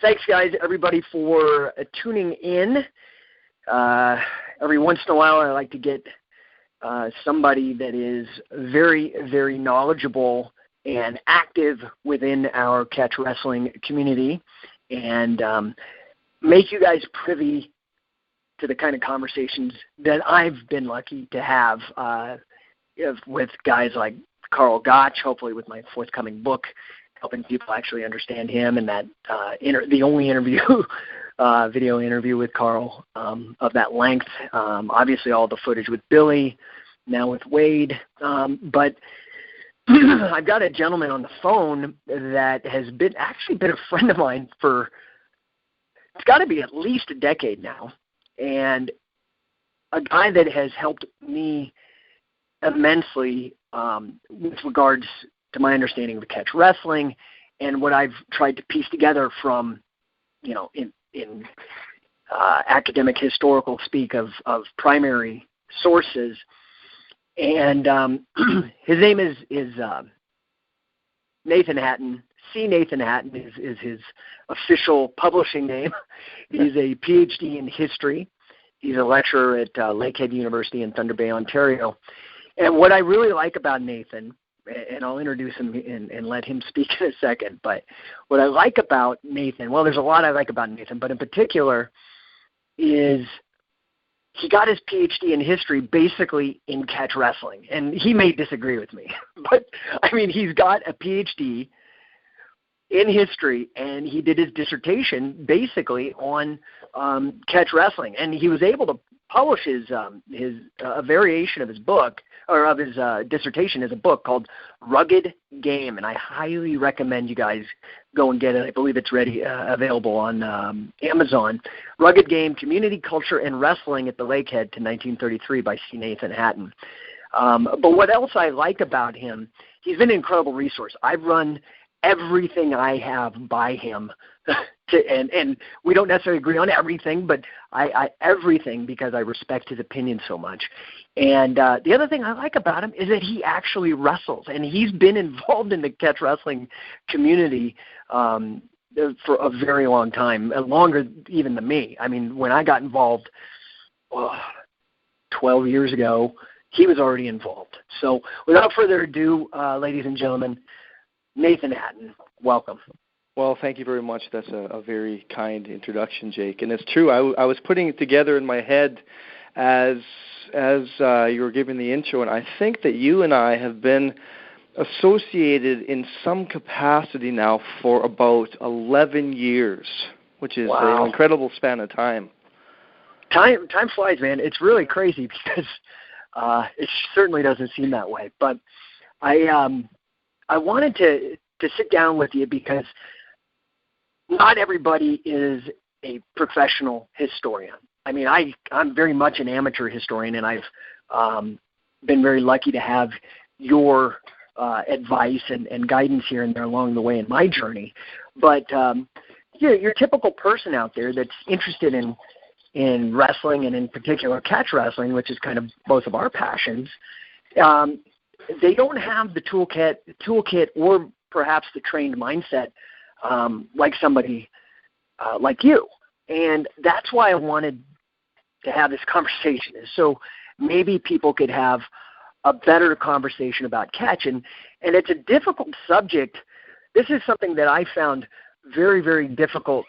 thanks, guys, everybody, for tuning in. Every once in a while, I like to get somebody that is very, very knowledgeable and active within our catch wrestling community and make you guys privy to the kind of conversations that I've been lucky to have with guys like Carl Gotch, hopefully with my forthcoming book, helping people actually understand him, and that the only interview, video interview with Carl of that length. Obviously, all the footage with Billy, now with Wade. But I've got a gentleman on the phone that has been a friend of mine for, it's got to be at least a decade now, and a guy that has helped me immensely with regards to my understanding of catch wrestling and what I've tried to piece together from, in academic historical speak of primary sources. And his name is Nathan Hatton. C. Nathan Hatton is his official publishing name. He's a PhD in history. He's a lecturer at Lakehead University in Thunder Bay, Ontario. And what I really like about Nathan, and I'll introduce him and let him speak in a second, but what I like about Nathan, well, there's a lot I like about Nathan, but in particular is he got his PhD in history basically in catch wrestling. And he may disagree with me, but, I mean, he's got a PhD in history, and he did his dissertation basically on catch wrestling. And he was able to publish a variation of his book, or of his dissertation, as a book called Rugged Game, and I highly recommend you guys go and get it. I believe it's available on Amazon. Rugged Game, Community, Culture, and Wrestling at the Lakehead to 1933 by C. Nathan Hatton. But what else I like about him, he's been an incredible resource. I've run everything I have by him, and we don't necessarily agree on everything, but I everything, because I respect his opinion so much. And the other thing I like about him is that he actually wrestles, and he's been involved in the catch wrestling community for a very long time, longer even than me. I mean, when I got involved 12 years ago, he was already involved. So without further ado, ladies and gentlemen, Nathan Hatton, welcome. Well, thank you very much. That's a very kind introduction, Jake. And it's true. I was putting it together in my head as you were giving the intro, and I think that you and I have been associated in some capacity now for about 11 years, which is an incredible span of time. Time flies, man. It's really crazy because it certainly doesn't seem that way. But I wanted to sit down with you because not everybody is a professional historian. I mean, I'm very much an amateur historian, and I've been very lucky to have your advice and guidance here and there along the way in my journey. But your typical person out there that's interested in wrestling, and in particular catch wrestling, which is kind of both of our passions, they don't have the toolkit or perhaps the trained mindset like somebody like you. And that's why I wanted to have this conversation, is so maybe people could have a better conversation about catch. And it's a difficult subject. This is something that I found very, very difficult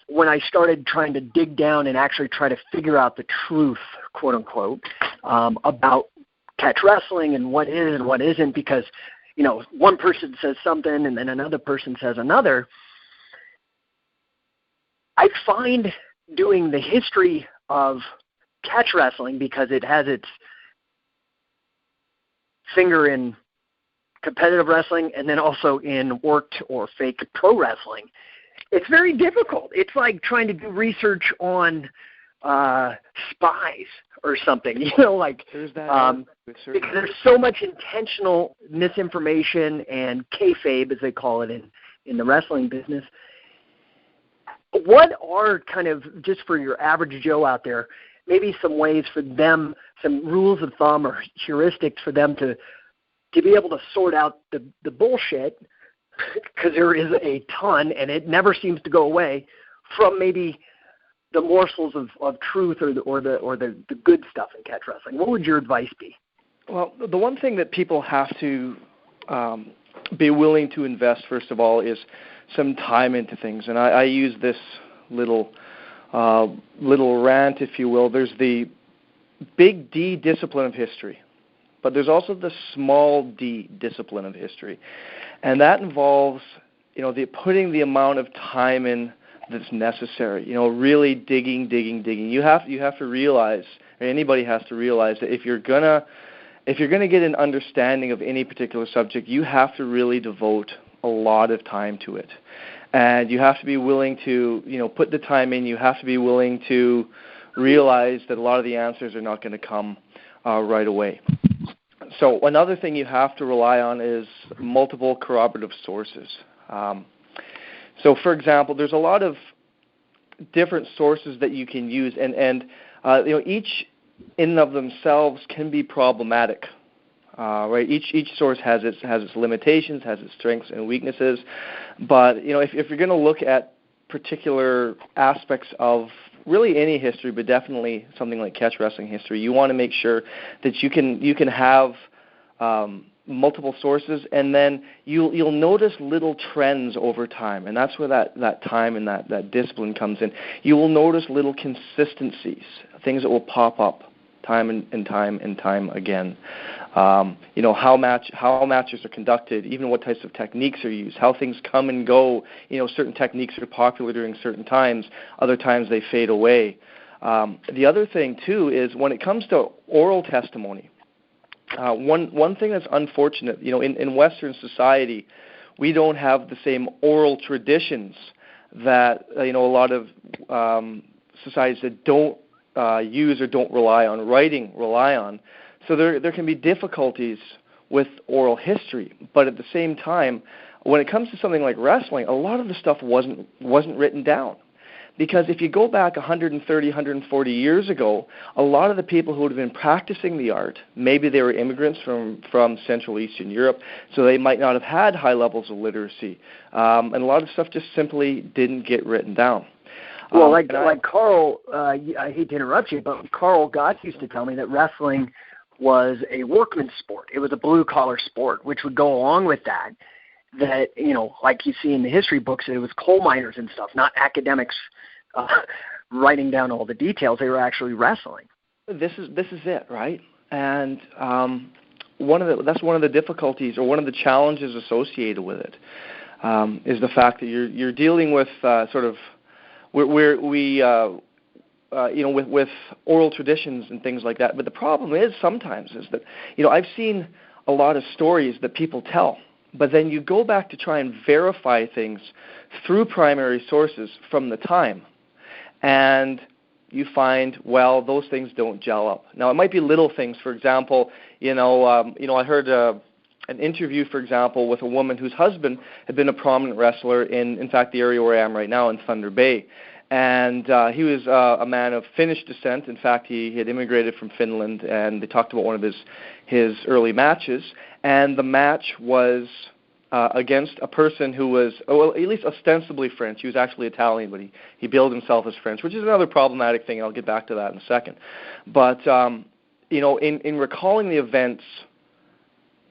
when I started trying to dig down and actually try to figure out the truth, quote unquote, about catch wrestling and what is and what isn't, because, one person says something and then another person says another. I find doing the history of catch wrestling, because it has its finger in competitive wrestling and then also in worked or fake pro wrestling, it's very difficult. It's like trying to do research on spies or something, There's that, because there's so much intentional misinformation and Kayfabe, as they call it in the wrestling business. What are kind of, just for your average Joe out there, maybe some ways for them, some rules of thumb or heuristics for them to be able to sort out the bullshit because there is a ton, and it never seems to go away from maybe the morsels of truth or the good stuff in catch wrestling. What would your advice be? Well, the one thing that people have to be willing to invest, first of all, is some time into things. And I use this little rant, if you will. There's the big D discipline of history, but there's also the small d discipline of history. And that involves, putting the amount of time in that's necessary, really digging. You have to realize, or anybody has to realize, that if you're gonna get an understanding of any particular subject, you have to really devote a lot of time to it. And you have to be willing to, put the time in. You have to be willing to realize that a lot of the answers are not going to come right away. So another thing you have to rely on is multiple corroborative sources. So, for example, there's a lot of different sources that you can use, and each in and of themselves can be problematic. Right? Each source has its limitations, has its strengths and weaknesses. But if you're going to look at particular aspects of really any history, but definitely something like catch wrestling history, you want to make sure that you can have multiple sources, and then you'll notice little trends over time, and that's where that time and that discipline comes in. You will notice little consistencies, things that will pop up time and time again. How matches are conducted, even what types of techniques are used, how things come and go. Certain techniques are popular during certain times, other times they fade away. The other thing too is when it comes to oral testimony, one thing that's unfortunate, in Western society, we don't have the same oral traditions that a lot of societies that don't use or don't rely on writing rely on. So there can be difficulties with oral history, but at the same time, when it comes to something like wrestling, a lot of the stuff wasn't written down. Because if you go back 130, 140 years ago, a lot of the people who would have been practicing the art, maybe they were immigrants from Central Eastern Europe, so they might not have had high levels of literacy. And a lot of stuff just simply didn't get written down. Well, like Carl, I hate to interrupt you, but Carl Gotts used to tell me that wrestling was a workman's sport. It was a blue-collar sport, which would go along with that, like you see in the history books, it was coal miners and stuff, not academics writing down all the details. They were actually wrestling. This is it, right? And that's one of the difficulties, or one of the challenges associated with it, is the fact that you're dealing with with oral traditions and things like that. But the problem is sometimes is that I've seen a lot of stories that people tell, but then you go back to try and verify things through primary sources from the time, and you find, well, those things don't gel up. Now, it might be little things. For example, I heard an interview, for example, with a woman whose husband had been a prominent wrestler in fact, the area where I am right now in Thunder Bay. And he was a man of Finnish descent. In fact, he had immigrated from Finland, and they talked about one of his early matches. And the match was against a person who was, at least ostensibly French. He was actually Italian, but he billed himself as French, which is another problematic thing. I'll get back to that in a second. But, in recalling the events,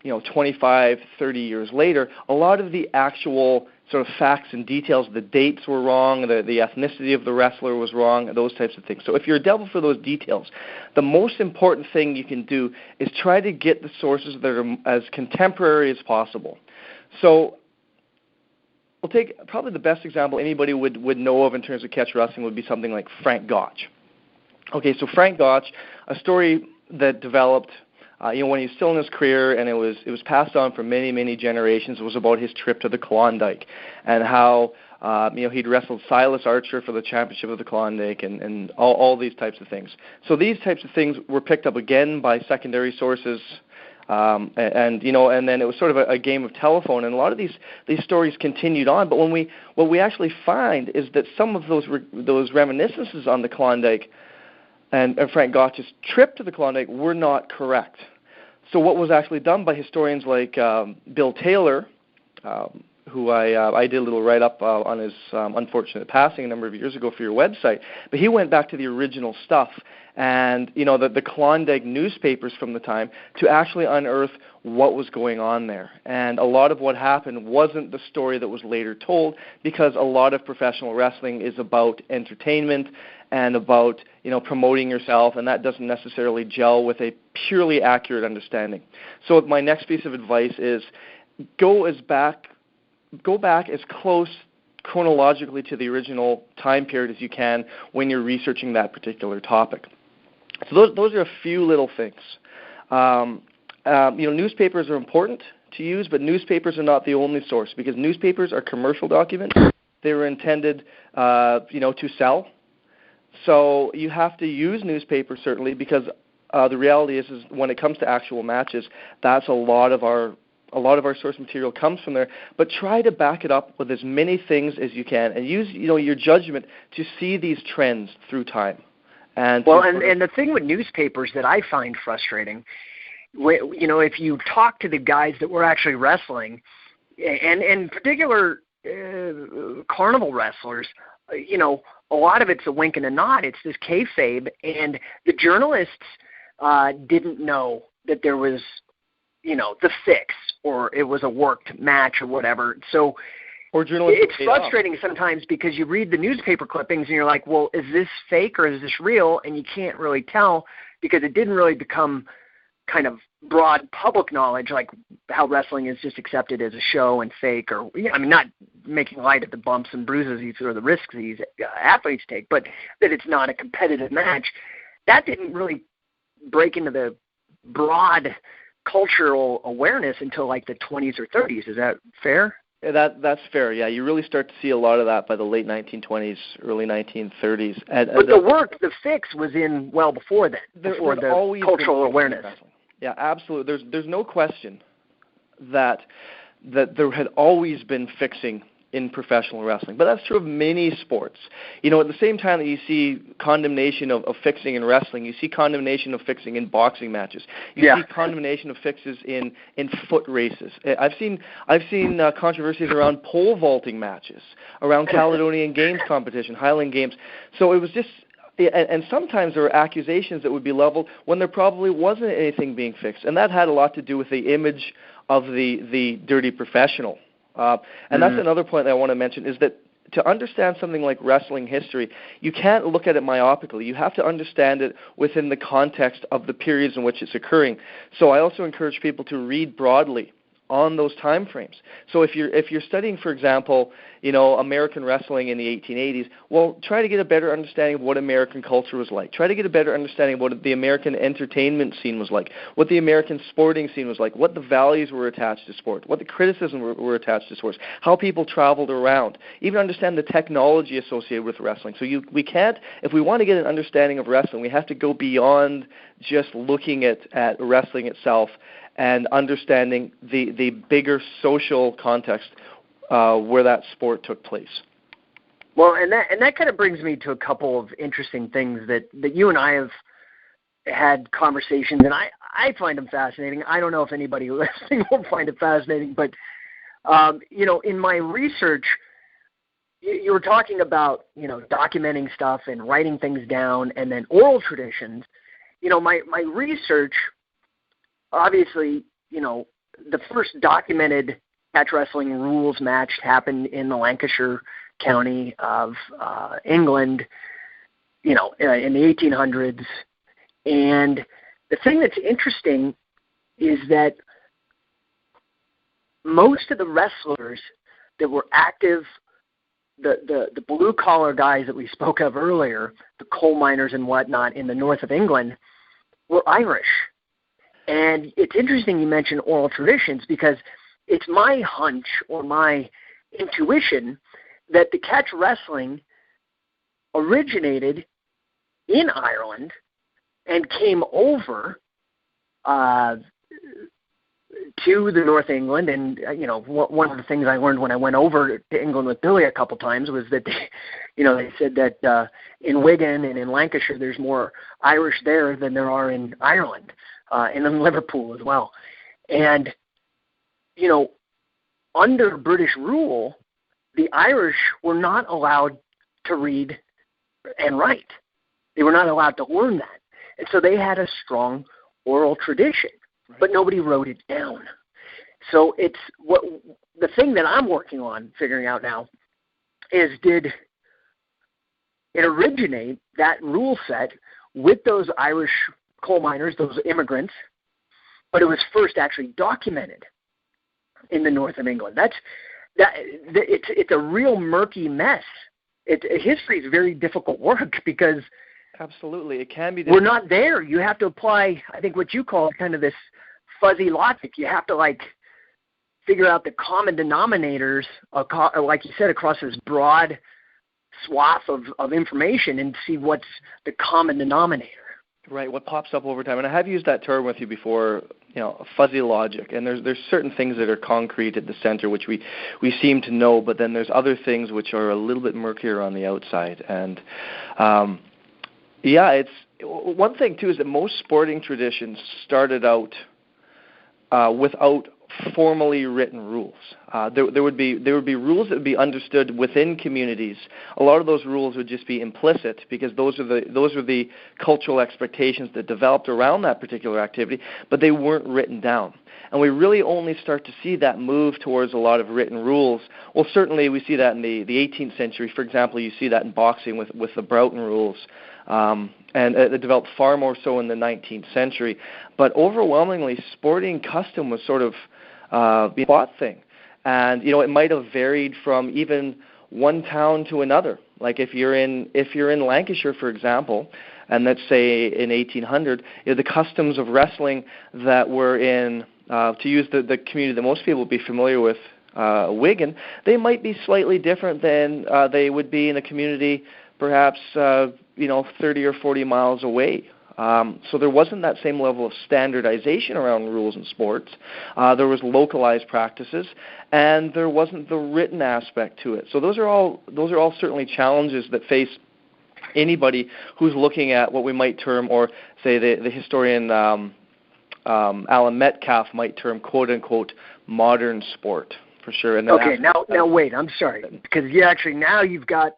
25, 30 years later, a lot of the actual sort of facts and details, the dates were wrong, the ethnicity of the wrestler was wrong, those types of things. So if you're a devil for those details, the most important thing you can do is try to get the sources that are as contemporary as possible. So we'll take probably the best example anybody would know of in terms of catch wrestling would be something like Frank Gotch. Okay, so Frank Gotch, a story that developed when he was still in his career, and it was passed on for many, many generations. It was about his trip to the Klondike and how he'd wrestled Silas Archer for the championship of the Klondike and all these types of things. So these types of things were picked up again by secondary sources, and then it was sort of a game of telephone. And a lot of these stories continued on. But what we actually find is that some of those reminiscences on the Klondike and Frank Gotch's trip to the Klondike were not correct. So what was actually done by historians like Bill Taylor who I did a little write-up on his unfortunate passing a number of years ago for your website. But he went back to the original stuff and, the Klondike newspapers from the time to actually unearth what was going on there. And a lot of what happened wasn't the story that was later told, because a lot of professional wrestling is about entertainment and about, promoting yourself, and that doesn't necessarily gel with a purely accurate understanding. So my next piece of advice is go back as close chronologically to the original time period as you can when you're researching that particular topic. So those are a few little things. Newspapers are important to use, but newspapers are not the only source, because newspapers are commercial documents. They were intended, to sell. So you have to use newspapers, certainly, because the reality is when it comes to actual matches, that's a lot of our source material comes from there. But try to back it up with as many things as you can, and use your judgment to see these trends through time. And the thing with newspapers that I find frustrating, if you talk to the guys that were actually wrestling, and in particular carnival wrestlers, a lot of it's a wink and a nod. It's this kayfabe, and the journalists didn't know that there was, the fix, or it was a worked match or whatever. So it's frustrating sometimes, because you read the newspaper clippings and you're like, well, is this fake or is this real? And you can't really tell, because it didn't really become kind of broad public knowledge, like how wrestling is just accepted as a show and fake, or not making light of the bumps and bruises or the risks these athletes take, but that it's not a competitive match. That didn't really break into the broad cultural awareness until like the 20s or 30s. Is that fair? Yeah, that's fair. Yeah, you really start to see a lot of that by the late 1920s, early 1930s. But the fix was in well before then, before the cultural awareness. Yeah, absolutely. There's no question that there had always been fixing in professional wrestling. But that's true of many sports. At the same time that you see condemnation of fixing in wrestling, you see condemnation of fixing in boxing matches. You see condemnation of fixes in foot races. I've seen controversies around pole vaulting matches, around Caledonian Games competition, Highland Games. So it was just... And sometimes there were accusations that would be leveled when there probably wasn't anything being fixed. And that had a lot to do with the image of the dirty professional. And that's another point that I want to mention, is that to understand something like wrestling history, you can't look at it myopically. You have to understand it within the context of the periods in which it's occurring. So I also encourage people to read broadly on those time frames. So if you're studying, for example, American wrestling in the 1880s, well, try to get a better understanding of what American culture was like. Try to get a better understanding of what the American entertainment scene was like, what the American sporting scene was like, what the values were attached to sport, what the criticism were attached to sports, how people traveled around, even understand the technology associated with wrestling. So we can't, if we want to get an understanding of wrestling, we have to go beyond just looking at wrestling itself and understanding the bigger social context where that sport took place. Well, and that kind of brings me to a couple of interesting things that you and I have had conversations, and I find them fascinating. I don't know if anybody listening will find it fascinating, but in my research, you were talking about documenting stuff and writing things down, and then oral traditions. My research. Obviously, the first documented catch wrestling rules match happened in the Lancashire County of England, in the 1800s. And the thing that's interesting is that most of the wrestlers that were active, the blue-collar guys that we spoke of earlier, the coal miners and whatnot in the north of England, were Irish. And it's interesting you mention oral traditions, because it's my hunch or my intuition that the catch wrestling originated in Ireland and came over to the North England. And, one of the things I learned when I went over to England with Billy a couple times was that, they said that in Wigan and in Lancashire there's more Irish there than there are in Ireland. And in Liverpool as well. And, under British rule, the Irish were not allowed to read and write. They were not allowed to learn that. And so they had a strong oral tradition, but nobody wrote it down. So it's the thing that I'm working on figuring out now is, did it originate, that rule set, with those Irish coal miners, those immigrants, but it was first actually documented in the north of England. It's a real murky mess. History is very difficult work because absolutely it can be. We're not there. You have to apply, I think, what you call kind of this fuzzy logic. You have to figure out the common denominators, like you said, across this broad swath of information and see what's the common denominator. Right, what pops up over time. And I have used that term with you before, fuzzy logic. And there's certain ththings that are concrete at the center, which we seem to know, but then there's other things which are a little bit murkier on the outside. And, it's one thing, too, is that most sporting traditions started out without formally written rules. There would be rules that would be understood within communities. A lot of those rules would just be implicit because those are the cultural expectations that developed around that particular activity, but they weren't written down. And we really only start to see that move towards a lot of written rules. Well, certainly we see that in the 18th century. For example, you see that in boxing with the Broughton rules. And it developed far more so in the 19th century. But overwhelmingly, sporting custom was sort of the spot thing. And, it might have varied from even one town to another. Like if you're in Lancashire, for example, and let's say in 1800, the customs of wrestling that were in, to use the community that most people would be familiar with, Wigan, they might be slightly different than they would be in a community perhaps 30 or 40 miles away. So there wasn't that same level of standardization around rules in sports. There was localized practices, and there wasn't the written aspect to it. So those are all certainly challenges that face anybody who's looking at what we might term, or say the historian Alan Metcalf might term, quote unquote, modern sport, for sure. And okay, now wait, I'm sorry, because now you've got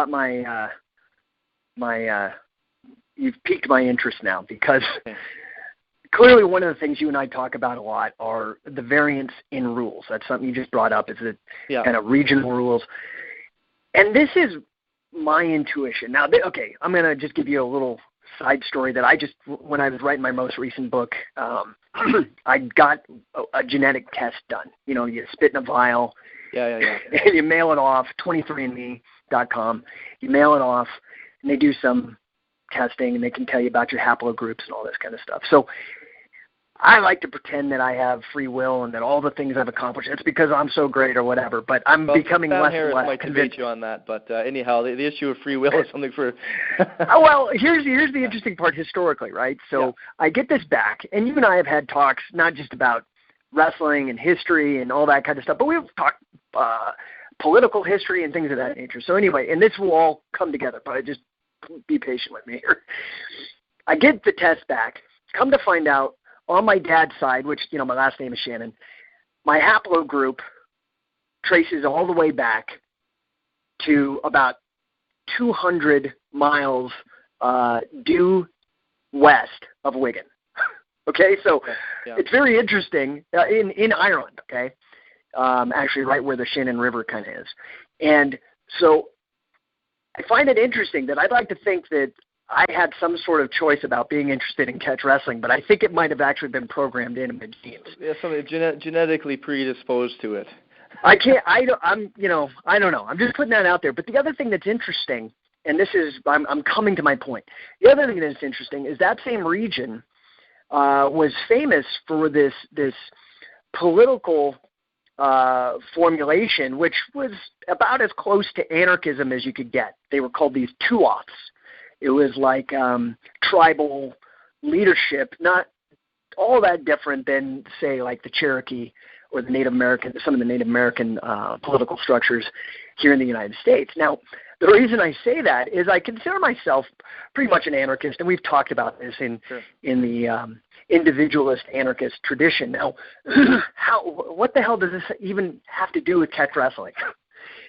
my you've piqued my interest now, because clearly one of the things you and I talk about a lot are the variance in rules. That's something you just brought up, is the kind of regional rules. And this is my intuition. Now, I'm going to just give you a little side story that when I was writing my most recent book, I got a genetic test done. You spit in a vial, and you mail it off, 23andme.com. You mail it off, and they do some testing, and they can tell you about your haplogroups and all this kind of stuff. So I like to pretend that I have free will and that all the things I've accomplished, it's because I'm so great or whatever, but I'm becoming less and less convinced. You on that, but anyhow, the issue of free will is something for... Well, here's the interesting part historically, right? So I get this back, and you and I have had talks not just about wrestling and history and all that kind of stuff, but we've talked political history and things of that nature. So anyway, and this will all come together, but just be patient with me here. I get the test back. Come to find out, on my dad's side, which, my last name is Shannon, my haplogroup traces all the way back to about 200 miles due west of Wigan. Okay, so it's very interesting in Ireland, okay, actually right where the Shannon River kind of is. And so I find it interesting that I'd like to think that I had some sort of choice about being interested in catch wrestling, but I think it might have actually been programmed in my genes. Yeah, something genetically predisposed to it. I don't know. I'm just putting that out there. But the other thing that's interesting, and this is, I'm coming to my point. The other thing that's interesting is that same region was famous for this political formulation, which was about as close to anarchism as you could get. They were called these tuaths. It was like tribal leadership, not all that different than, say, like the Cherokee or the Native American, some of the Native American political structures here in the United States. Now, the reason I say that is I consider myself pretty much an anarchist, and we've talked about this in the individualist anarchist tradition. Now, what the hell does this even have to do with catch wrestling?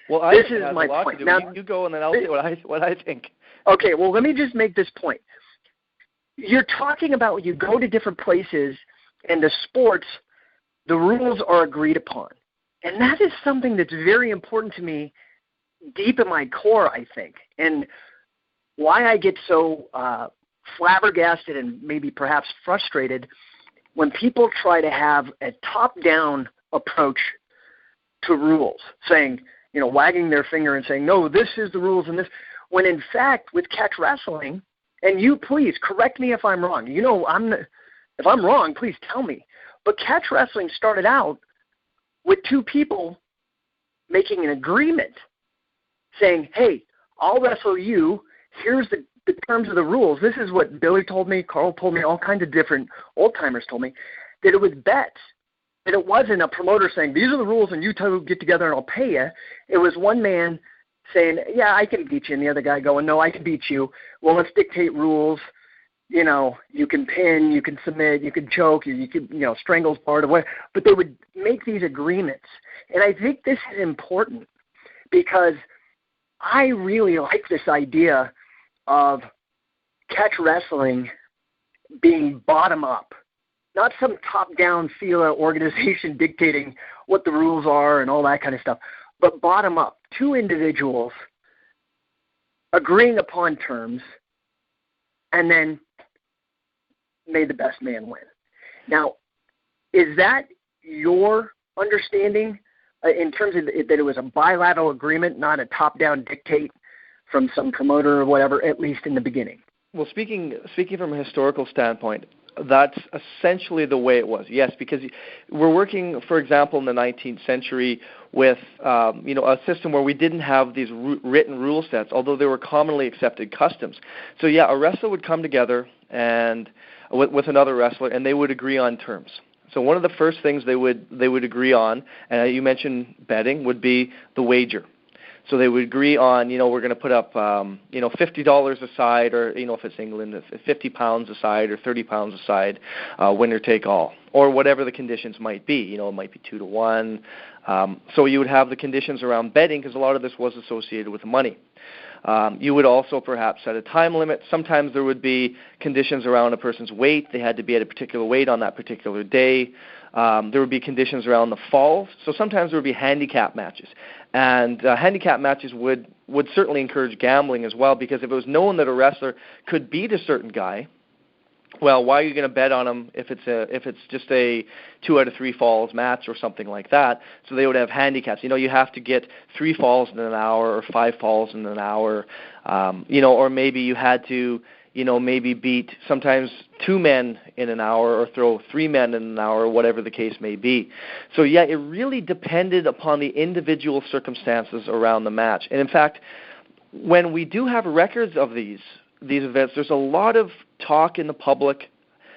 Well, this is my point. Now, you go, and then I'll say what I think. Okay, well, let me just make this point. You're talking about when you go to different places, and the sports, the rules are agreed upon. And that is something that's very important to me deep in my core, I think. And why I get so flabbergasted and maybe perhaps frustrated when people try to have a top-down approach to rules, saying, wagging their finger and saying, no, this is the rules and this, when in fact with catch wrestling, and you please correct me if I'm wrong. If I'm wrong, please tell me. But catch wrestling started out with two people making an agreement saying, hey, I'll wrestle you. Here's the terms of the rules. This is what Billy told me, Carl told me, all kinds of different old-timers told me, that it was bets. That it wasn't a promoter saying, these are the rules and you two get together and I'll pay you. It was one man saying, yeah, I can beat you, and the other guy going, no, I can beat you. Well, let's dictate rules. You can pin, you can submit, you can choke, you can, strangles part of what. But they would make these agreements. And I think this is important because I really like this idea of catch wrestling being bottom up, not some top-down FILA organization dictating what the rules are and all that kind of stuff, but bottom up, two individuals agreeing upon terms and then may the best man win. Now, is that your understanding in terms of that it was a bilateral agreement, not a top-down dictate from some promoter or whatever, at least in the beginning? Well, speaking from a historical standpoint, that's essentially the way it was. Yes, because we're working, for example, in the 19th century with a system where we didn't have these written rule sets, although they were commonly accepted customs. So yeah, a wrestler would come together and with another wrestler, and they would agree on terms. So one of the first things they would agree on, and you mentioned betting, would be the wager. So they would agree on, we're going to put up, $50 aside, or, if it's England, 50 pounds aside or 30 pounds aside, winner take all, or whatever the conditions might be. It might be 2-1. So you would have the conditions around betting because a lot of this was associated with money. You would also perhaps set a time limit. Sometimes there would be conditions around a person's weight. They had to be at a particular weight on that particular day. There would be conditions around the falls. So sometimes there would be handicap matches. And handicap matches would certainly encourage gambling as well, because if it was known that a wrestler could beat a certain guy, well, why are you going to bet on him if it's just a 2 out of 3 falls match or something like that? So they would have handicaps. You have to get 3 falls in an hour or 5 falls in an hour, or maybe you had to, maybe beat sometimes 2 men in an hour or throw 3 men in an hour, whatever the case may be. So yeah, it really depended upon the individual circumstances around the match. And in fact, when we do have records of these events, there's a lot of talk in the public.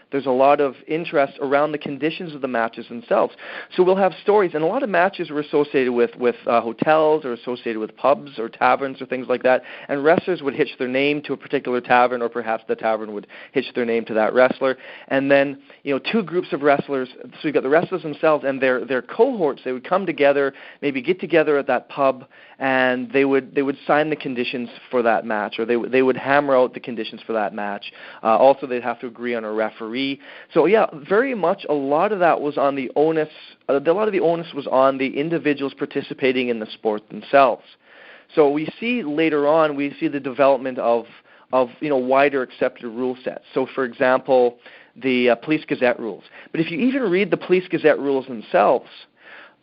There's a lot of interest around the conditions of the matches themselves. So we'll have stories, and a lot of matches were associated with hotels or associated with pubs or taverns or things like that, and wrestlers would hitch their name to a particular tavern, or perhaps the tavern would hitch their name to that wrestler. And then, 2 groups of wrestlers, so you've got the wrestlers themselves and their cohorts, they would come together, maybe get together at that pub, and they would sign the conditions for that match, or they would hammer out the conditions for that match. Also, they'd have to agree on a referee. So yeah, very much a lot of that was on the onus. A lot of the onus was on the individuals participating in the sport themselves. So we see later on, the development of wider accepted rule sets. So for example, the Police Gazette rules. But if you even read the Police Gazette rules themselves,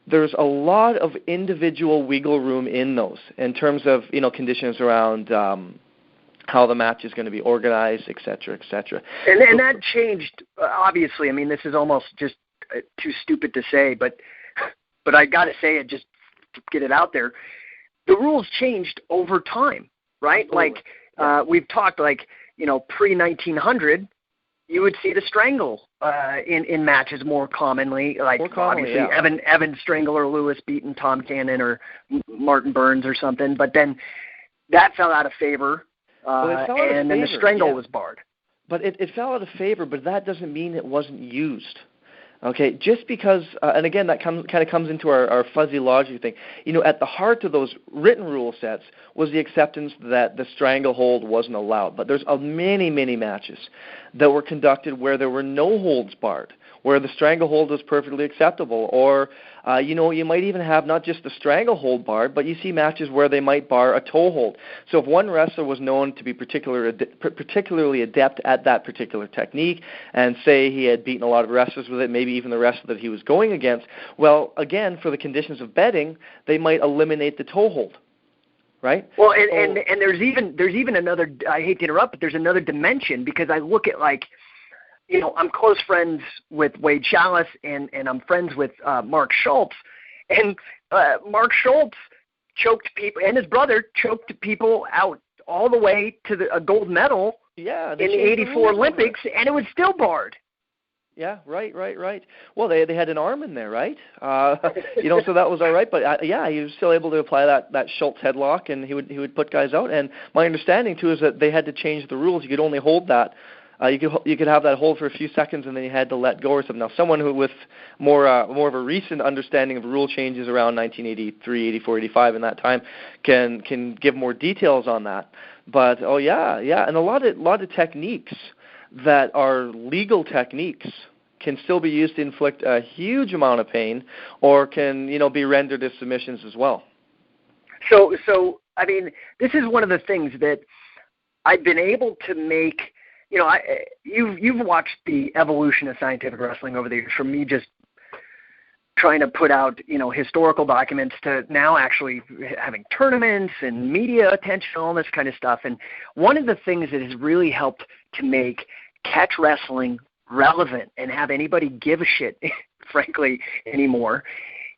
there's a lot of individual wiggle room in those in terms of conditions around how the match is going to be organized, et cetera, et cetera. And that changed, obviously. I mean, this is almost just too stupid to say, but I got to say it just to get it out there. The rules changed over time, right? Absolutely. We've talked pre-1900, you would see the strangle in matches more commonly. Obviously, yeah. Evan Strangler Lewis beating Tom Cannon or Martin Burns or something. But then that fell out of favor, then the strangle was barred. But it fell out of favor, but that doesn't mean it wasn't used. Okay, just because, and again, that kind of comes into our fuzzy logic thing. At the heart of those written rule sets was the acceptance that the stranglehold wasn't allowed. But there's many, many matches that were conducted where there were no holds barred, where the stranglehold was perfectly acceptable. Or, you might even have not just the stranglehold barred, but you see matches where they might bar a toe hold. So if one wrestler was known to be particularly adept at that particular technique, and say he had beaten a lot of wrestlers with it, maybe even the wrestler that he was going against, well, again, for the conditions of betting, they might eliminate the toe hold. Right? Well, and there's even another, I hate to interrupt, but there's another dimension, because I look at, like, I'm close friends with Wade Chalice, and I'm friends with Mark Schultz. And Mark Schultz choked people, and his brother choked people out all the way to a gold medal in the 84 Olympics, and it was still barred. Yeah, right. Well, they had an arm in there, right? So that was all right. But he was still able to apply that Schultz headlock, and he would put guys out. And my understanding too is that they had to change the rules. You could only hold that. You could have that hold for a few seconds, and then you had to let go or something. Now, someone who with more of a recent understanding of rule changes around 1983, 84, 85, in that time, can give more details on that. But and a lot of techniques that are legal techniques can still be used to inflict a huge amount of pain, or can be rendered as submissions as well. So I mean, this is one of the things that I've been able to make. You've watched the evolution of scientific wrestling over the years, from me just trying to put out historical documents to now actually having tournaments and media attention, all this kind of stuff. And one of the things that has really helped to make catch wrestling relevant and have anybody give a shit, frankly, anymore,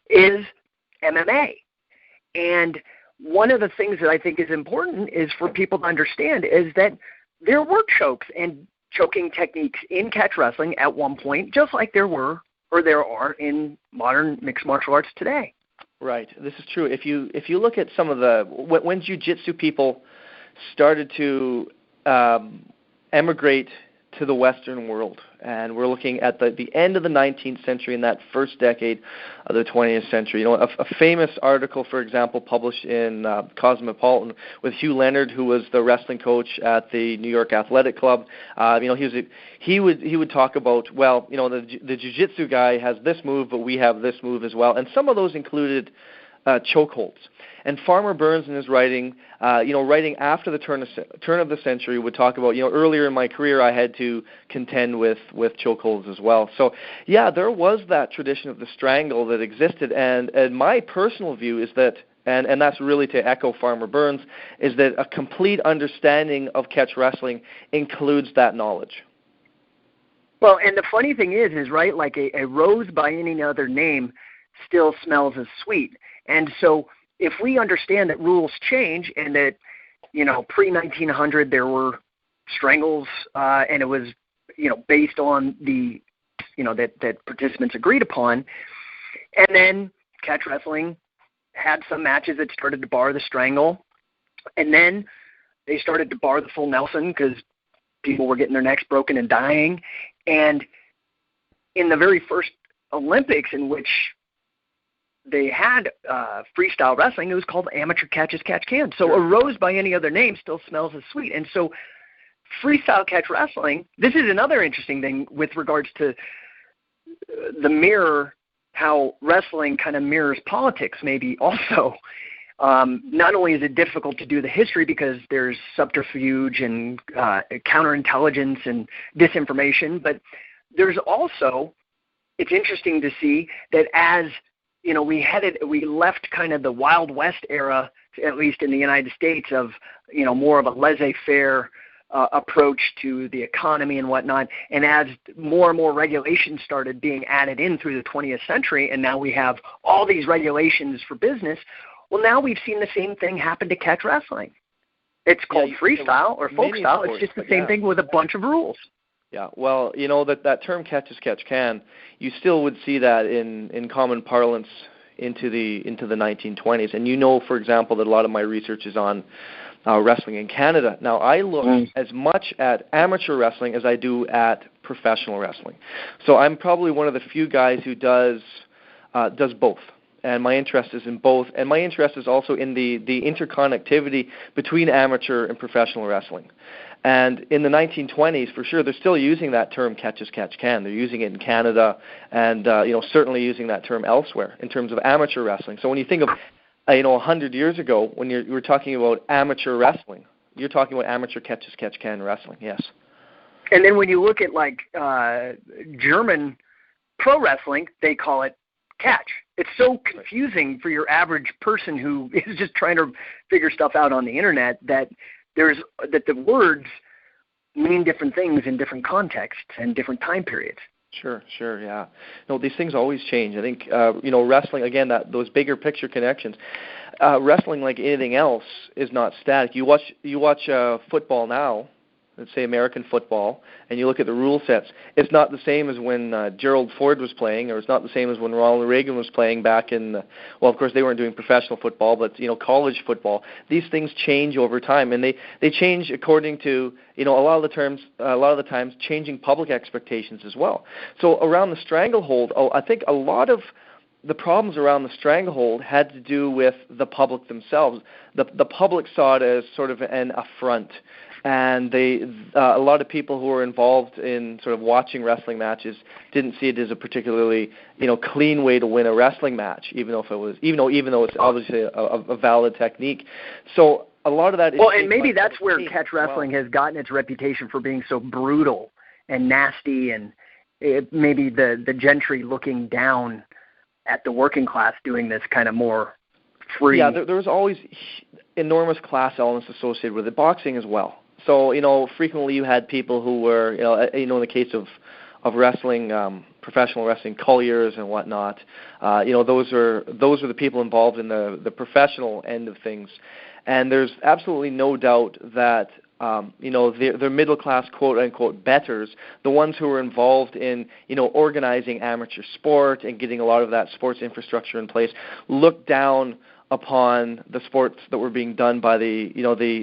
is MMA. And one of the things that I think is important is for people to understand is that there were chokes and choking techniques in catch wrestling at one point, just like there are in modern mixed martial arts today. Right. This is true. If you look at some of when Jiu-Jitsu people started to emigrate to the Western world, and we're looking at the end of the 19th century and that first decade of the 20th century. A famous article, for example, published in Cosmopolitan with Hugh Leonard, who was the wrestling coach at the New York Athletic Club. He would talk about, the Jiu-Jitsu guy has this move, but we have this move as well, and some of those included chokeholds. And Farmer Burns, in his writing, writing after the turn of the century, would talk about, earlier in my career I had to contend with chokeholds as well. So, there was that tradition of the strangle that existed, and my personal view is that, and that's really to echo Farmer Burns, is that a complete understanding of catch wrestling includes that knowledge. Well, and the funny thing is right, like a rose by any other name still smells as sweet. And so if we understand that rules change and that, pre-1900 there were strangles and it was, based on the, that participants agreed upon, and then catch wrestling had some matches that started to bar the strangle, and then they started to bar the full Nelson because people were getting their necks broken and dying. And in the very first Olympics, in which they had freestyle wrestling, it was called amateur catch as catch can. So a rose by any other name still smells as sweet. And so freestyle catch wrestling, this is another interesting thing with regards to the mirror, how wrestling kind of mirrors politics maybe also. Not only is it difficult to do the history because there's subterfuge and counterintelligence and disinformation, but there's also, it's interesting to see that as we left kind of the Wild West era, at least in the United States, of more of a laissez-faire approach to the economy and whatnot, and as more and more regulations started being added in through the 20th century, and now we have all these regulations for business. Well, now we've seen the same thing happen to catch wrestling. It's called freestyle or folk style. It's just the same thing with a bunch of rules. Yeah, well, that term catch as catch can, you still would see that in common parlance into the 1920s. And for example, that a lot of my research is on wrestling in Canada. Now, I look as much at amateur wrestling as I do at professional wrestling. So I'm probably one of the few guys who does both. And my interest is in both. And my interest is also in the interconnectivity between amateur and professional wrestling. And in the 1920s, for sure, they're still using that term catch as catch can. They're using it in Canada and, certainly using that term elsewhere in terms of amateur wrestling. So when you think of 100 years ago, when you were talking about amateur wrestling, you're talking about amateur catch as catch can wrestling, yes. And then when you look at, like, German pro wrestling, they call it catch. It's so confusing for your average person who is just trying to figure stuff out on the internet that the words mean different things in different contexts and different time periods. Sure, yeah. No, these things always change. I think, wrestling, again, those bigger picture connections. Wrestling, like anything else, is not static. You watch football now, let's say American football, and you look at the rule sets. It's not the same as when Gerald Ford was playing, or it's not the same as when Ronald Reagan was playing back in, of course they weren't doing professional football, but college football. These things change over time, and they change according to a lot of the times changing public expectations as well. So around the stranglehold, I think a lot of the problems around the stranglehold had to do with the public themselves. The public saw it as sort of an affront. And a lot of people who were involved in sort of watching wrestling matches didn't see it as a particularly, clean way to win a wrestling match, even though it's obviously a valid technique. So a lot of that is and maybe that's where catch wrestling has gotten its reputation for being so brutal and nasty, and maybe the gentry looking down at the working class doing this kind of more free. Yeah, there was always enormous class elements associated with it. Boxing as well. So, frequently you had people who were, in the case of wrestling, professional wrestling, colliers and whatnot, those are the people involved in the professional end of things. And there's absolutely no doubt that, they're middle-class, quote-unquote, betters, the ones who are involved in, organizing amateur sport and getting a lot of that sports infrastructure in place, look down upon the sports that were being done by the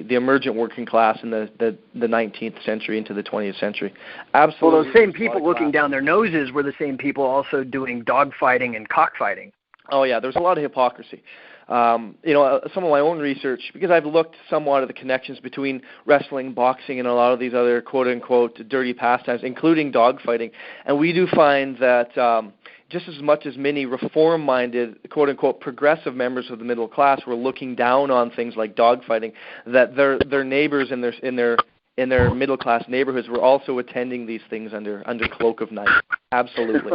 emergent working class in the 19th century into the 20th century. Absolutely. Well, those same people looking down their noses were the same people also doing dogfighting and cockfighting. Oh yeah, there's a lot of hypocrisy. Some of my own research, because I've looked somewhat at the connections between wrestling, boxing, and a lot of these other quote-unquote dirty pastimes, including dogfighting, and we do find that just as much as many reform-minded, quote-unquote, progressive members of the middle class were looking down on things like dogfighting, that their neighbors in their middle-class neighborhoods were also attending these things under cloak of night. Absolutely.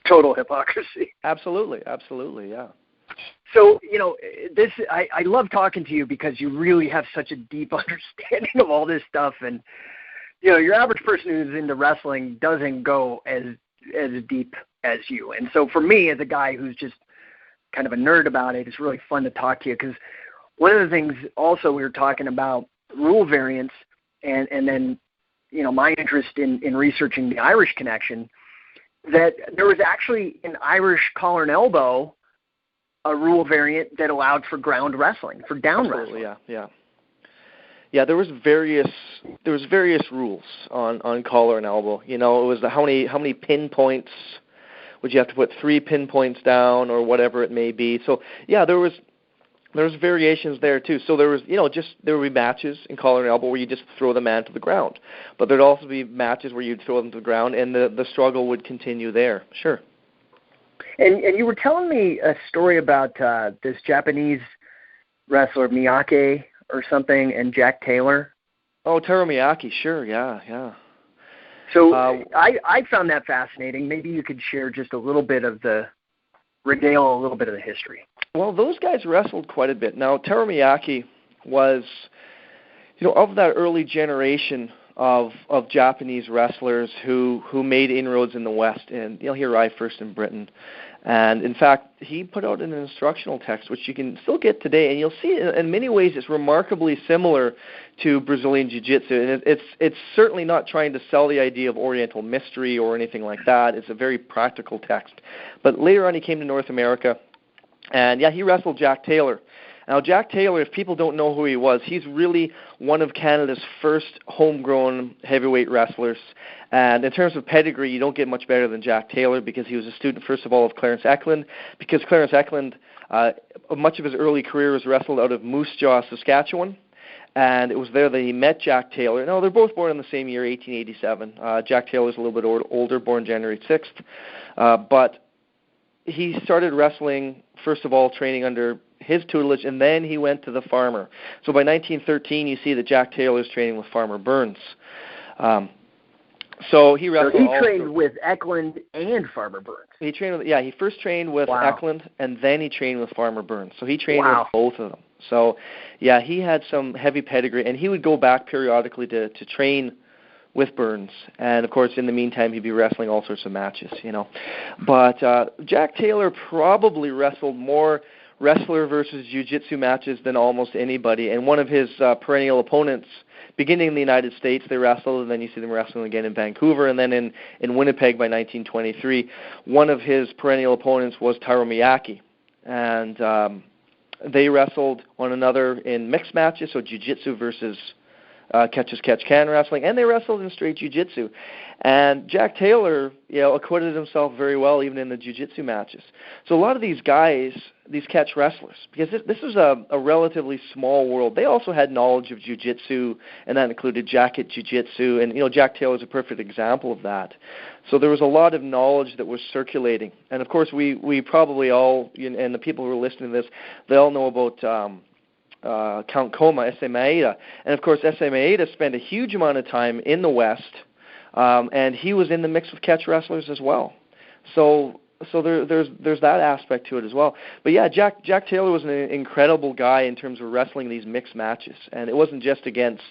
Total hypocrisy. Absolutely, yeah. So, I love talking to you because you really have such a deep understanding of all this stuff, and, your average person who's into wrestling doesn't go as deep as you. And so for me, as a guy who's just kind of a nerd about it, it's really fun to talk to you, because one of the things also we were talking about rule variants and then, my interest in researching the Irish connection, that there was actually an Irish collar and elbow, a rule variant that allowed for ground wrestling, for down wrestling. Yeah, there was various rules on collar and elbow. It was how many pinpoints. Would you have to put 3 pinpoints down or whatever it may be? So yeah, there was variations there too. So there was there would be matches in collar and elbow where you just throw the man to the ground, but there'd also be matches where you'd throw them to the ground and the struggle would continue there. Sure. And you were telling me a story about this Japanese wrestler Miyake or something and Jack Taylor. Oh, Taro Miyake, sure, yeah. So I found that fascinating. Maybe you could share just a little bit of regale a little bit of the history. Well, those guys wrestled quite a bit. Now, Taro Miyake was, of that early generation of Japanese wrestlers who made inroads in the West, and he arrived first in Britain. And in fact, he put out an instructional text, which you can still get today, and you'll see in many ways it's remarkably similar to Brazilian Jiu-Jitsu. And it's certainly not trying to sell the idea of Oriental mystery or anything like that. It's a very practical text. But later on, he came to North America, and yeah, he wrestled Jack Taylor. Now, Jack Taylor, if people don't know who he was, he's really one of Canada's first homegrown heavyweight wrestlers. And in terms of pedigree, you don't get much better than Jack Taylor because he was a student, first of all, of Clarence Eklund, because Clarence Eklund, much of his early career was wrestled out of Moose Jaw, Saskatchewan. And it was there that he met Jack Taylor. Now, they're both born in the same year, 1887. Jack Taylor's a little bit older, born January 6th. But he started wrestling, first of all, training under his tutelage, and then he went to the farmer. So by 1913, you see that Jack Taylor's training with Farmer Burns. So he wrestled. So he trained with Eklund and Farmer Burns. He trained with, he first trained with Eklund, and then he trained with Farmer Burns. So he trained with both of them. So, yeah, he had some heavy pedigree, and he would go back periodically to train with Burns. And, of course, in the meantime, he'd be wrestling all sorts of matches, But Jack Taylor probably wrestled more wrestler versus jiu-jitsu matches than almost anybody. And one of his perennial opponents, beginning in the United States, they wrestled, and then you see them wrestling again in Vancouver, and then in Winnipeg by 1923. One of his perennial opponents was Taro Miyake. And they wrestled one another in mixed matches, so jiu-jitsu versus catch-as-catch-can wrestling, and they wrestled in straight jiu-jitsu. And Jack Taylor, acquitted himself very well even in the jiu-jitsu matches. So a lot of these guys, these catch wrestlers, because this was a relatively small world, they also had knowledge of jiu-jitsu, and that included jacket jiu-jitsu, and Jack Taylor is a perfect example of that. So there was a lot of knowledge that was circulating. And of course we probably all, and the people who are listening to this, they all know about Count Koma, Issei Maeda. And of course Issei Maeda spent a huge amount of time in the West, and he was in the mix with catch wrestlers as well. So there's that aspect to it as well. But yeah, Jack Taylor was an incredible guy in terms of wrestling these mixed matches, and it wasn't just against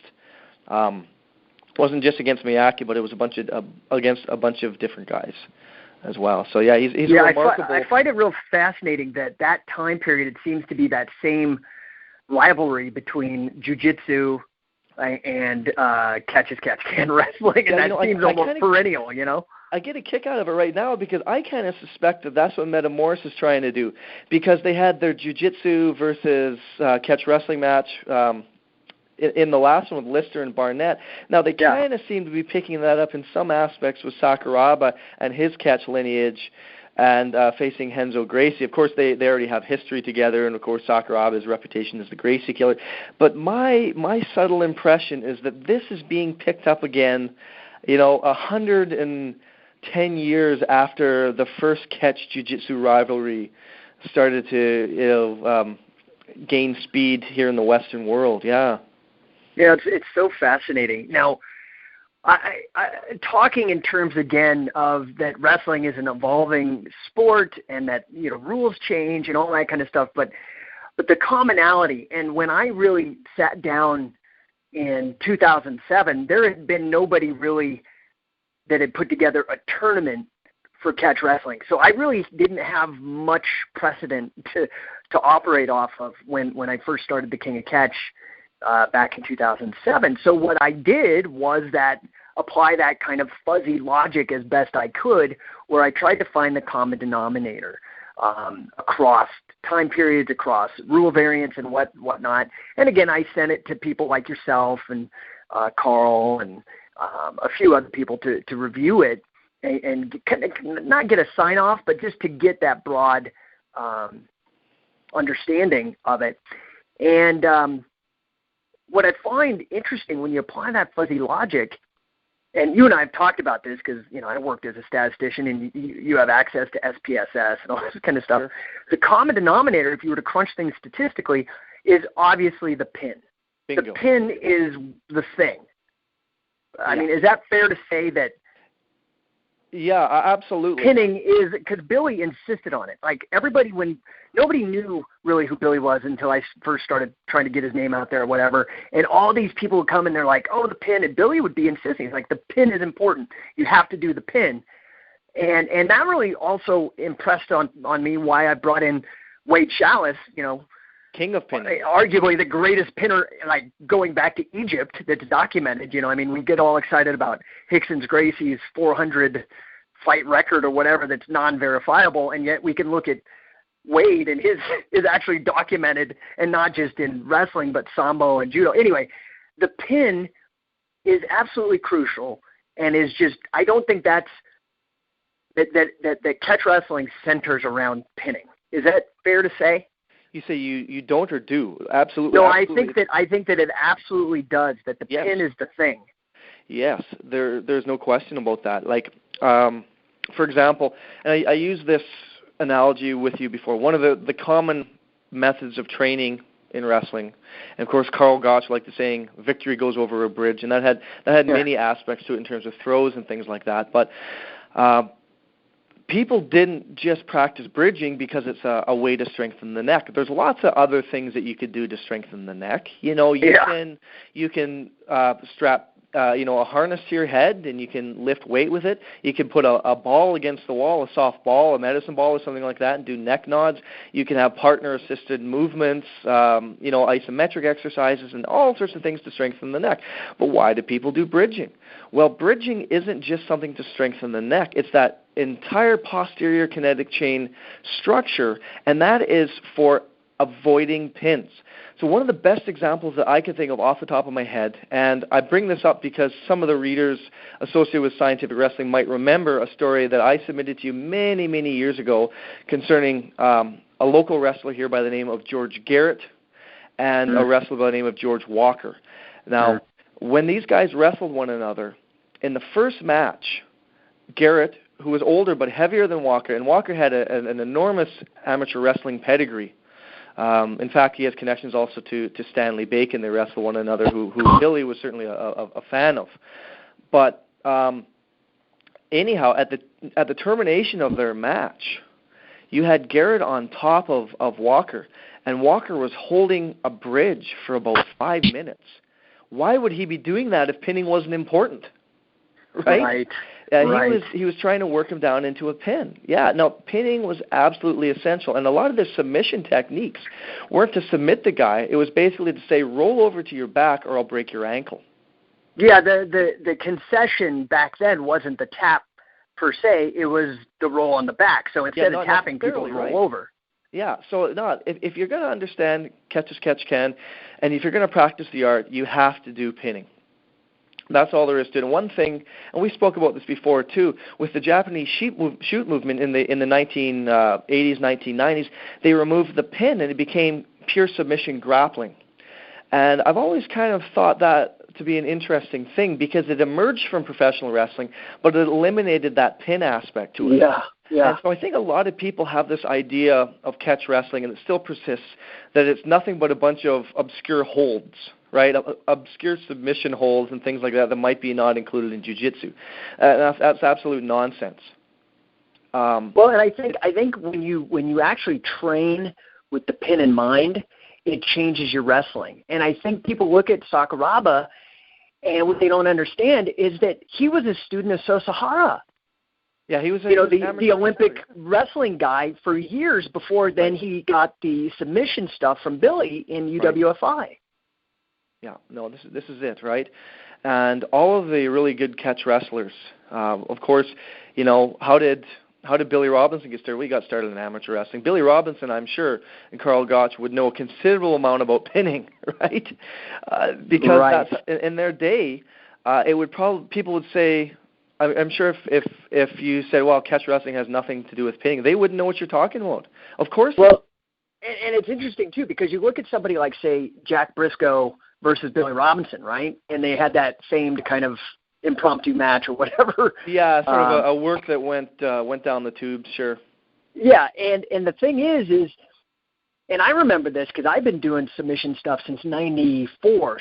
Miyake, but it was against a bunch of different guys as well. So yeah, he's remarkable. I find it real fascinating that time period, it seems to be that same rivalry between jiu-jitsu and catch-as-catch-can wrestling, and that seems almost perennial, I get a kick out of it right now because I kind of suspect that that's what Metamoris is trying to do, because they had their jiu-jitsu versus catch wrestling match in the last one with Lister and Barnett. Now, they kind of seem to be picking that up in some aspects with Sakuraba and his catch lineage, and facing Renzo Gracie. Of course, they already have history together, and of course, Sakuraba's reputation as the Gracie killer. But my subtle impression is that this is being picked up again, 110 years after the first catch jiu-jitsu rivalry started to, gain speed here in the Western world. Yeah. Yeah, it's so fascinating. Now, I talking in terms again of that wrestling is an evolving sport, and that rules change and all that kind of stuff. But the commonality, and when I really sat down in 2007, there had been nobody really that had put together a tournament for catch wrestling. So I really didn't have much precedent to operate off of when I first started the King of Catch back in 2007. So what I did was apply that kind of fuzzy logic as best I could, where I tried to find the common denominator across time periods, across rule variants and whatnot. And again, I sent it to people like yourself and Carl and a few other people to review it and not get a sign-off, but just to get that broad understanding of it. And what I find interesting when you apply that fuzzy logic, and you and I have talked about this because, I worked as a statistician, and you have access to SPSS and all this kind of stuff. Sure. The common denominator, if you were to crunch things statistically, is obviously the pin. Bingo. The pin is the thing. I mean, is that fair to say that? Yeah, absolutely. Pinning is, because Billy insisted on it. Like nobody knew really who Billy was until I first started trying to get his name out there or whatever. And all these people would come and they're like, oh, the pin. And Billy would be insisting, like, the pin is important. You have to do the pin. And that really also impressed on me why I brought in Wade Chalice, King of pinning. Arguably the greatest pinner, like, going back to Egypt, that's documented. We get all excited about Rickson Gracie's 400 fight record or whatever that's non-verifiable, and yet we can look at Wade and his is actually documented, and not just in wrestling, but sambo and judo. Anyway, the pin is absolutely crucial, and is just, I don't think that catch wrestling centers around pinning. Is that fair to say? You say you don't or do? Absolutely. No, absolutely. I think that it absolutely does. That the pin is the thing. Yes, there's no question about that. Like, for example, and I use this analogy with you before. One of the common methods of training in wrestling, and of course Karl Gotch liked the saying, "Victory goes over a bridge," and that had many aspects to it in terms of throws and things like that. But people didn't just practice bridging because it's a way to strengthen the neck. There's lots of other things that you could do to strengthen the neck. You know, you can strap a harness to your head, and you can lift weight with it. You can put a ball against the wall, a soft ball, a medicine ball, or something like that, and do neck nods. You can have partner-assisted movements, isometric exercises, and all sorts of things to strengthen the neck. But why do people do bridging? Well, bridging isn't just something to strengthen the neck. It's that entire posterior kinetic chain structure, and that is for avoiding pins. So one of the best examples that I can think of off the top of my head, and I bring this up because some of the readers associated with scientific wrestling might remember a story that I submitted to you many, many years ago concerning a local wrestler here by the name of George Garrett and a wrestler by the name of George Walker. Now, when these guys wrestled one another, in the first match, Garrett, who was older but heavier than Walker, and Walker had an enormous amateur wrestling pedigree. In fact, he has connections also to Stanley Bacon. They wrestle one another, who Billy was certainly a fan of. But anyhow, at the termination of their match, you had Garrett on top of Walker, and Walker was holding a bridge for about 5 minutes. Why would he be doing that if pinning wasn't important? Right. He was trying to work him down into a pin. Yeah, no, pinning was absolutely essential. And a lot of the submission techniques weren't to submit the guy. It was basically to say, roll over to your back or I'll break your ankle. Yeah, the concession back then wasn't the tap per se. It was the roll on the back. So instead of tapping, people would roll over. Yeah, so if you're going to understand catch as catch can, and if you're going to practice the art, you have to do pinning. That's all there is to it. And one thing, and we spoke about this before too, with the Japanese shoot movement in the 1980s, 1990s, they removed the pin and it became pure submission grappling. And I've always kind of thought that to be an interesting thing because it emerged from professional wrestling, but it eliminated that pin aspect to it. Yeah. And so I think a lot of people have this idea of catch wrestling, and it still persists, that it's nothing but a bunch of obscure holds, right? Obscure submission holds and things like that might be not included in Jiu-Jitsu. That's absolute nonsense. Well, and I think when you actually train with the pin in mind, it changes your wrestling. And I think people look at Sakuraba, and what they don't understand is that he was a student of Sosahara. Yeah, he was the Olympic wrestling guy for years before then he got the submission stuff from Billy in UWFI. Right. Yeah, no, this is it, right? And all of the really good catch wrestlers, of course, how did Billy Robinson get started? We got started in amateur wrestling. Billy Robinson, I'm sure, and Karl Gotch would know a considerable amount about pinning, right? Because that's in their day, it would people would say, I'm sure if you said, well, catch wrestling has nothing to do with pinning, they wouldn't know what you're talking about. Of course. Well, and it's interesting too because you look at somebody like, say, Jack Briscoe versus Billy Robinson, right? And they had that famed kind of impromptu match or whatever. Yeah, sort of a work that went down the tubes, sure. Yeah, and the thing is, and I remember this because I've been doing submission stuff since '94,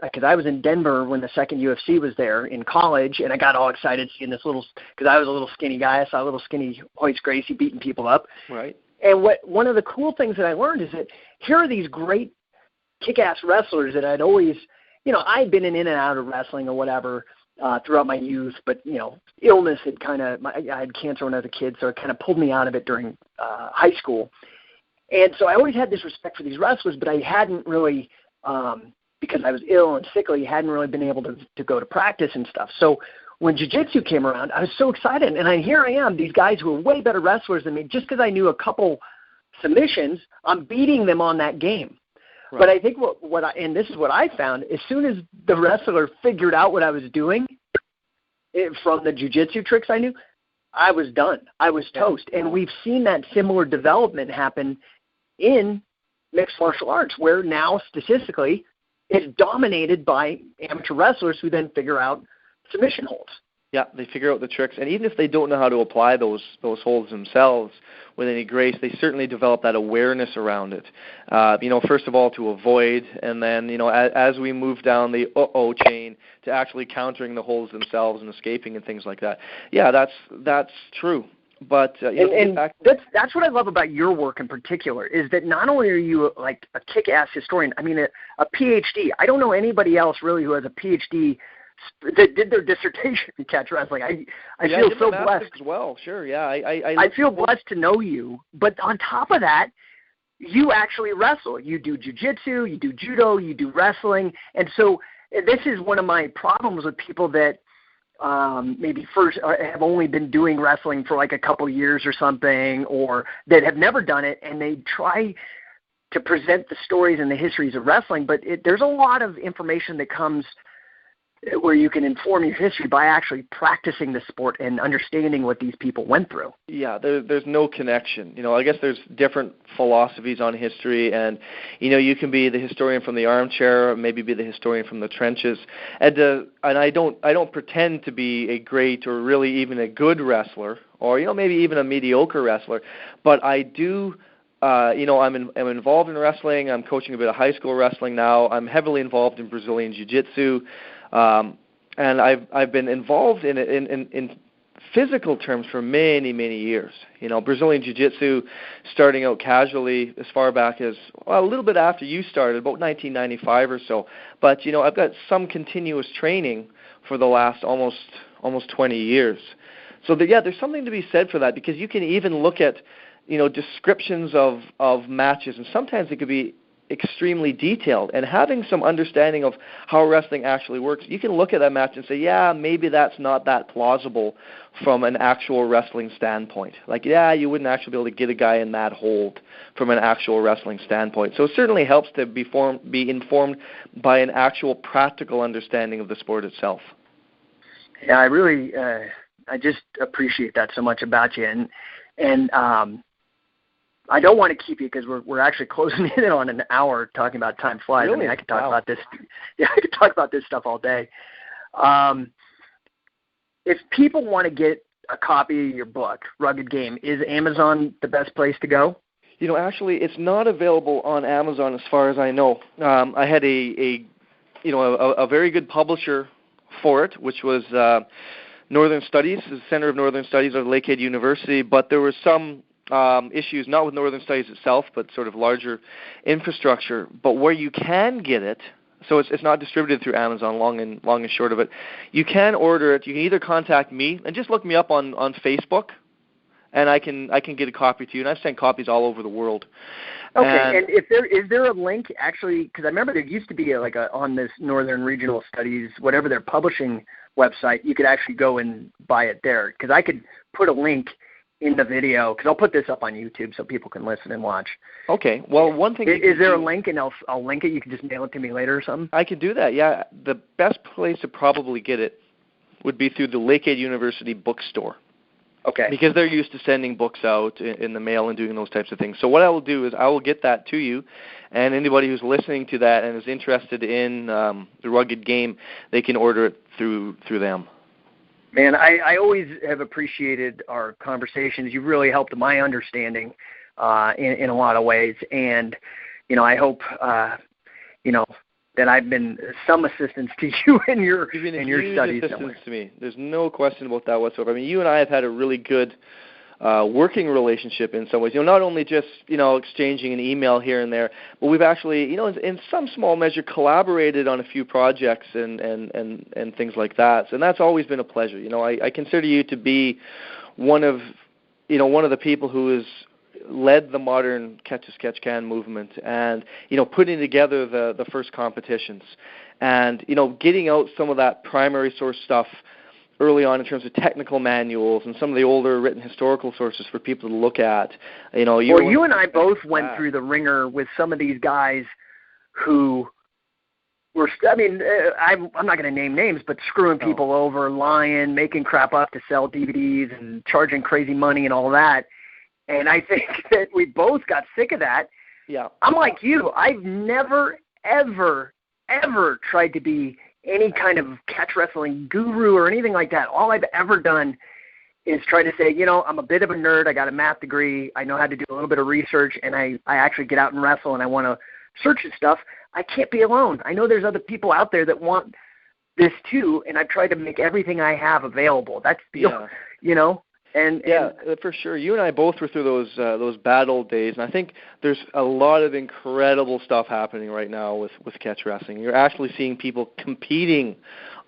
because I was in Denver when the second UFC was there in college, and I got all excited seeing this because I was a little skinny guy. I saw a little skinny Hoyce Gracie beating people up. Right. And one of the cool things that I learned is that here are these great kick-ass wrestlers that I'd always, I'd been in and out of wrestling or whatever throughout my youth, but, illness had I had cancer when I was a kid, so it kind of pulled me out of it during high school. And so I always had this respect for these wrestlers, but I hadn't really, because I was ill and sickly, hadn't really been able to go to practice and stuff. So when Jiu-Jitsu came around, I was so excited. And here I am, these guys who are way better wrestlers than me, just because I knew a couple submissions, I'm beating them on that game. Right. But I think and this is what I found, as soon as the wrestler figured out what I was doing from the jiu-jitsu tricks I knew, I was done. I was toast. And we've seen that similar development happen in mixed martial arts, where now statistically it's dominated by amateur wrestlers who then figure out submission holds. Yeah, they figure out the tricks, and even if they don't know how to apply those holds themselves with any grace, they certainly develop that awareness around it. First of all, to avoid, and then as we move down the chain to actually countering the holds themselves and escaping and things like that. Yeah, that's true. But that's what I love about your work in particular, is that not only are you like a kick-ass historian, I mean a PhD. I don't know anybody else really who has a PhD that did their dissertation in catch wrestling. I feel so blessed as well. Sure, yeah. I feel blessed to know you. But on top of that, you actually wrestle. You do jiu-jitsu, you do judo, you do wrestling. And so this is one of my problems with people that maybe first have only been doing wrestling for like a couple of years or something, or that have never done it, and they try to present the stories and the histories of wrestling. But there's a lot of information that comes where you can inform your history by actually practicing the sport and understanding what these people went through. Yeah, there's no connection. I guess there's different philosophies on history, and you can be the historian from the armchair, or maybe be the historian from the trenches. And I don't pretend to be a great or really even a good wrestler, or maybe even a mediocre wrestler, but I do. I'm involved in wrestling. I'm coaching a bit of high school wrestling now. I'm heavily involved in Brazilian Jiu-Jitsu. And I've been involved in it in physical terms for many, many years. Brazilian Jiu-Jitsu, starting out casually as far back as a little bit after you started, about 1995 or so. But I've got some continuous training for the last almost 20 years. So there's something to be said for that, because you can even look at descriptions of matches, and sometimes it could be extremely detailed, and having some understanding of how wrestling actually works, you can look at that match and say, yeah, maybe that's not that plausible from an actual wrestling standpoint. Like, yeah, you wouldn't actually be able to get a guy in that hold from an actual wrestling standpoint. So it certainly helps to be informed by an actual practical understanding of the sport itself. Yeah, I really, I just appreciate that so much about you, and I don't want to keep you because we're actually closing in on an hour talking about time flies. Really? I mean, I could talk about this. Yeah, I could talk about this stuff all day. If people want to get a copy of your book, Rugged Game, is Amazon the best place to go? Actually, it's not available on Amazon as far as I know. I had a very good publisher for it, which was Northern Studies, the Center of Northern Studies of Lakehead University, but there were some issues, not with Northern Studies itself, but sort of larger infrastructure. But where you can get it, so it's not distributed through Amazon, long and short of it, you can order it. You can either contact me and just look me up on Facebook, and I can get a copy to you. And I've sent copies all over the world. Okay, and is there a link actually? Because I remember there used to be on this Northern Regional Studies, whatever their publishing website, you could actually go and buy it there. Because I could put a link in the video, because I'll put this up on YouTube so people can listen and watch. Okay. Well, one thing is there a link, and I'll link it. You can just mail it to me later or something. I could do that. Yeah. The best place to probably get it would be through the Lakehead University bookstore. Okay. Because they're used to sending books out in the mail and doing those types of things. So what I will do is I will get that to you, and anybody who's listening to that and is interested in the Rugged Game, they can order it through them. Man, I always have appreciated our conversations. You've really helped my understanding in a lot of ways, and I hope that I've been some assistance to you in your studies. Assistance to me. There's no question about that whatsoever. I mean, you and I have had a really good working relationship in some ways. Not only just exchanging an email here and there, but we've actually in some small measure collaborated on a few projects and things like that. And that's always been a pleasure. I consider you to be one of the people who has led the modern catch-as-catch-can movement, and putting together the first competitions, and getting out some of that primary source stuff early on in terms of technical manuals and some of the older written historical sources for people to look at. You and I both went through the ringer with some of these guys who were, I'm not going to name names, but screwing people over, lying, making crap up to sell DVDs and charging crazy money and all that. And I think that we both got sick of that. Yeah. I'm like you. I've never, ever, ever tried to be any kind of catch wrestling guru or anything like that. All I've ever done is try to say, I'm a bit of a nerd. I got a math degree. I know how to do a little bit of research, and I actually get out and wrestle, and I want to search and stuff. I can't be alone. I know there's other people out there that want this too, and I've tried to make everything I have available. That's the, And for sure. You and I both were through those bad old days, and I think there's a lot of incredible stuff happening right now with catch wrestling. You're actually seeing people competing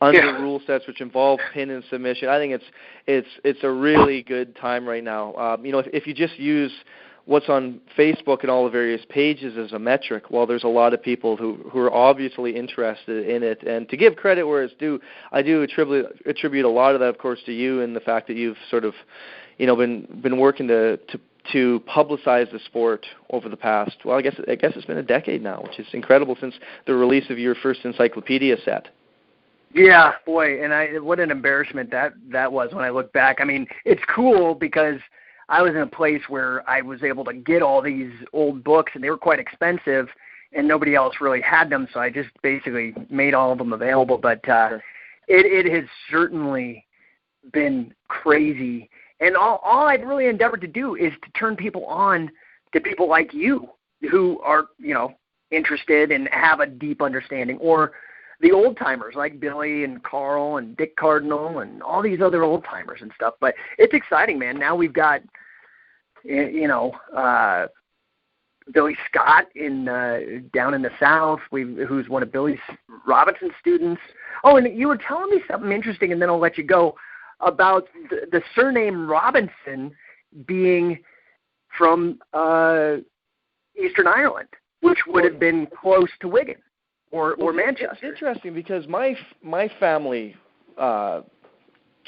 under rule sets which involve pin and submission. I think it's a really good time right now. If you just use what's on Facebook and all the various pages as a metric, well, there's a lot of people who are obviously interested in it. And to give credit where it's due, I do attribute a lot of that, of course, to you and the fact that you've sort of, been working to publicize the sport over the past, well, I guess it's been a decade now, which is incredible since the release of your first encyclopedia set. Yeah, boy, and what an embarrassment that was when I look back. I mean, it's cool because I was in a place where I was able to get all these old books, and they were quite expensive, and nobody else really had them, so I just basically made all of them available. But it has certainly been crazy, and all I've really endeavored to do is to turn people on to people like you who are, interested and have a deep understanding, or the old-timers like Billy and Carl and Dick Cardinal and all these other old-timers and stuff. But it's exciting, man. Now we've got, Billy Scott down in the South, who's one of Billy Robinson's students. Oh, and you were telling me something interesting, and then I'll let you go, about the surname Robinson being from Eastern Ireland, which would have been close to Wigan. Or Manchester. It's interesting because my family, like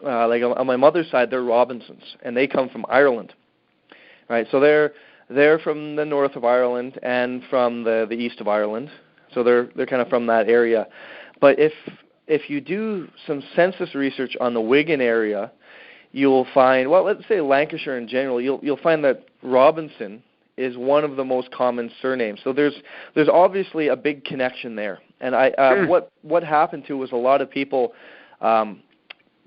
on my mother's side, they're Robinsons, and they come from Ireland, right? So they're from the north of Ireland and from the east of Ireland, so they're kind of from that area. But if you do some census research on the Wigan area, you'll find, well, let's say Lancashire in general, you'll find that Robinson is one of the most common surnames. So there's obviously a big connection there. And what happened was a lot of people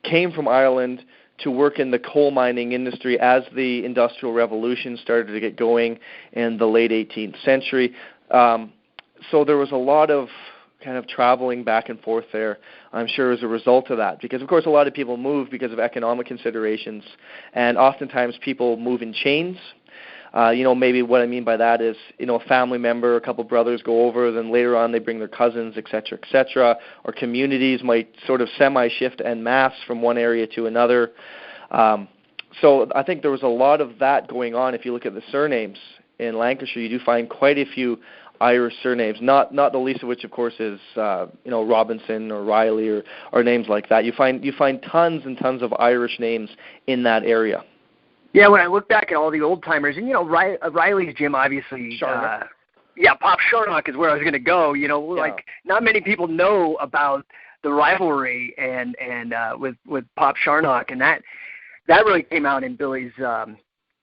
came from Ireland to work in the coal mining industry as the Industrial Revolution started to get going in the late 18th century. So there was a lot of kind of traveling back and forth there, I'm sure, as a result of that. Because, of course, a lot of people move because of economic considerations, and oftentimes people move in chains. Maybe what I mean by that is, a family member, a couple brothers go over, then later on they bring their cousins, et cetera, or communities might sort of semi-shift en masse from one area to another. So I think there was a lot of that going on. If you look at the surnames in Lancashire, you do find quite a few Irish surnames, not the least of which, of course, is Robinson or Riley or names like that. You find tons and tons of Irish names in that area. Yeah, when I look back at all the old-timers, and, Riley's gym, obviously, Pop Sharnock is where I was going to go. Like, not many people know about the rivalry and with Pop Sharnock, and that really came out in Billy's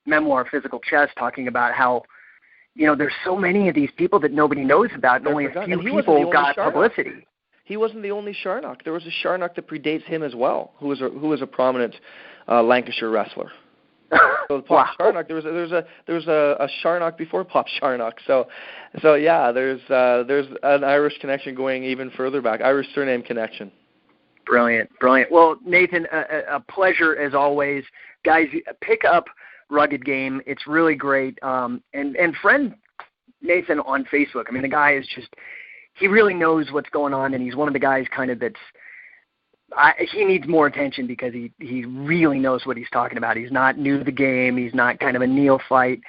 memoir, Physical Chess, talking about how, there's so many of these people that nobody knows about, and only a few people got publicity. He wasn't the only Sharnock. There was a Sharnock that predates him as well, who was a prominent Lancashire wrestler. So Pop Sharnock, there was a Sharnock before Pop Sharnock. So yeah, there's an Irish connection going even further back, Irish surname connection. Brilliant. Well, Nathan, a pleasure as always. Guys, pick up Rugged Game. It's really great. And friend Nathan on Facebook. I mean, the guy is he really knows what's going on, and he's one of the guys kind of he needs more attention because he really knows what he's talking about. He's not new to the game. He's not kind of a neophyte.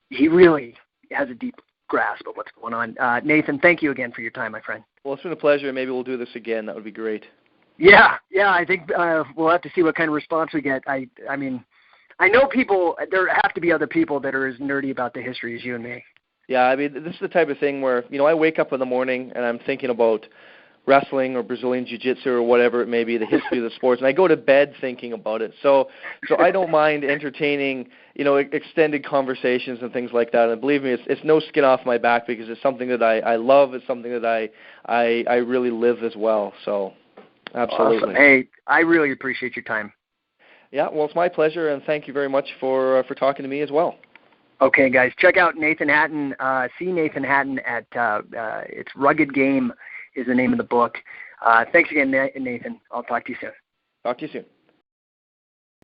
He really has a deep grasp of what's going on. Nathan, thank you again for your time, my friend. Well, it's been a pleasure. Maybe we'll do this again. That would be great. Yeah. I think we'll have to see what kind of response we get. I mean, I know there have to be other people that are as nerdy about the history as you and me. Yeah, I mean, this is the type of thing where, I wake up in the morning and I'm thinking about wrestling or Brazilian Jiu-Jitsu or whatever it may be, the history of the sports, and I go to bed thinking about it. So I don't mind entertaining, extended conversations and things like that. And believe me, it's no skin off my back because it's something that I love. It's something that I really live as well. So absolutely. Awesome. Hey, I really appreciate your time. Yeah, well, it's my pleasure, and thank you very much for talking to me as well. Okay, guys, check out Nathan Hatton. See Nathan Hatton at it's Rugged Game is the name of the book. Thanks again, Nathan. I'll talk to you soon. Talk to you soon.